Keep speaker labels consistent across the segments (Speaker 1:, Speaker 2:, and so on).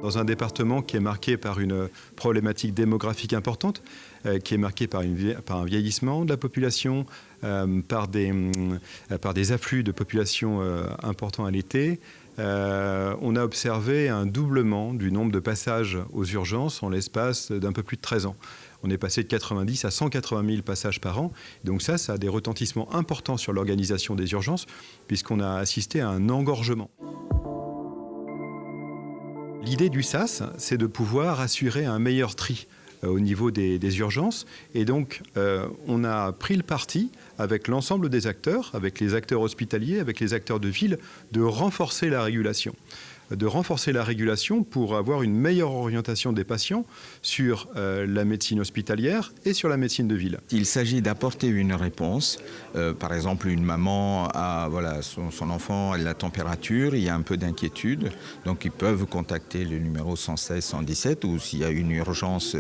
Speaker 1: Dans un département qui est marqué par une problématique démographique importante, qui est marqué par un vieillissement de la population, par des afflux de population importants à l'été, on a observé un doublement du nombre de passages aux urgences en l'espace d'un peu plus de 13 ans. On est passé de 90 à 180 000 passages par an. Donc ça a des retentissements importants sur l'organisation des urgences, puisqu'on a assisté à un engorgement. L'idée du SAS, c'est de pouvoir assurer un meilleur tri au niveau des urgences. Et donc, on a pris le parti, avec l'ensemble des acteurs, avec les acteurs hospitaliers, avec les acteurs de ville, de renforcer la régulation. Pour avoir une meilleure orientation des patients sur la médecine hospitalière et sur la médecine de ville.
Speaker 2: Il s'agit d'apporter une réponse. Par exemple, une maman a son enfant a la température, il y a un peu d'inquiétude, donc ils peuvent contacter le numéro 116 117 ou s'il y a une urgence,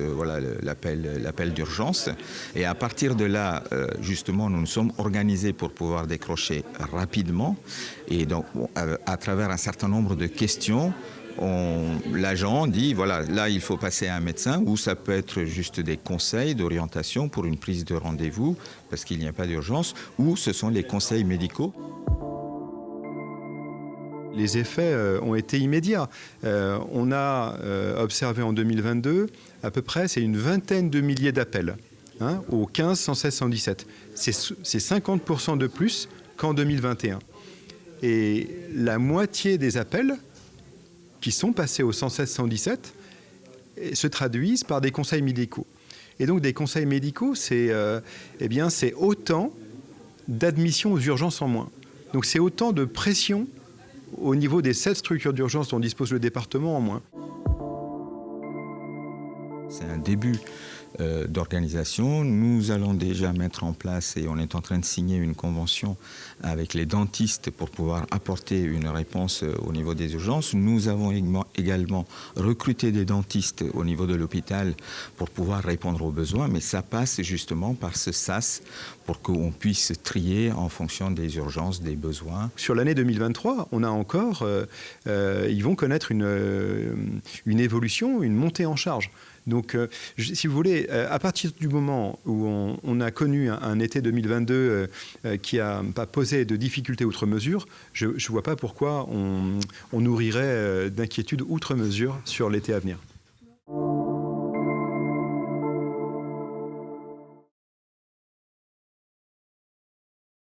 Speaker 2: l'appel d'urgence. Et à partir de là, justement, nous nous sommes organisés pour pouvoir décrocher rapidement. Et donc, à travers un certain nombre de questions, l'agent dit, voilà, là, il faut passer à un médecin, ou ça peut être juste des conseils d'orientation pour une prise de rendez-vous, parce qu'il n'y a pas d'urgence, ou ce sont les conseils médicaux.
Speaker 1: Les effets ont été immédiats. On a observé en 2022, à peu près, c'est une vingtaine de milliers d'appels au 15 116 117. C'est 50% de plus qu'en 2021. Et la moitié des appels qui sont passés au 116 117 se traduisent par des conseils médicaux. Et donc des conseils médicaux, c'est autant d'admissions aux urgences en moins. Donc c'est autant de pression au niveau des 7 structures d'urgence dont dispose le département en moins.
Speaker 2: C'est un début d'organisation. Nous allons déjà mettre en place et on est en train de signer une convention avec les dentistes pour pouvoir apporter une réponse au niveau des urgences. Nous avons également recruté des dentistes au niveau de l'hôpital pour pouvoir répondre aux besoins, mais ça passe justement par ce SAS pour qu'on puisse trier en fonction des urgences, des besoins.
Speaker 1: Sur l'année 2023, on a encore, ils vont connaître une évolution, une montée en charge. Donc, si vous voulez, à partir du moment où on a connu un été 2022 qui n'a pas posé de difficultés outre mesure, je ne vois pas pourquoi on nourrirait d'inquiétude outre mesure sur l'été à venir.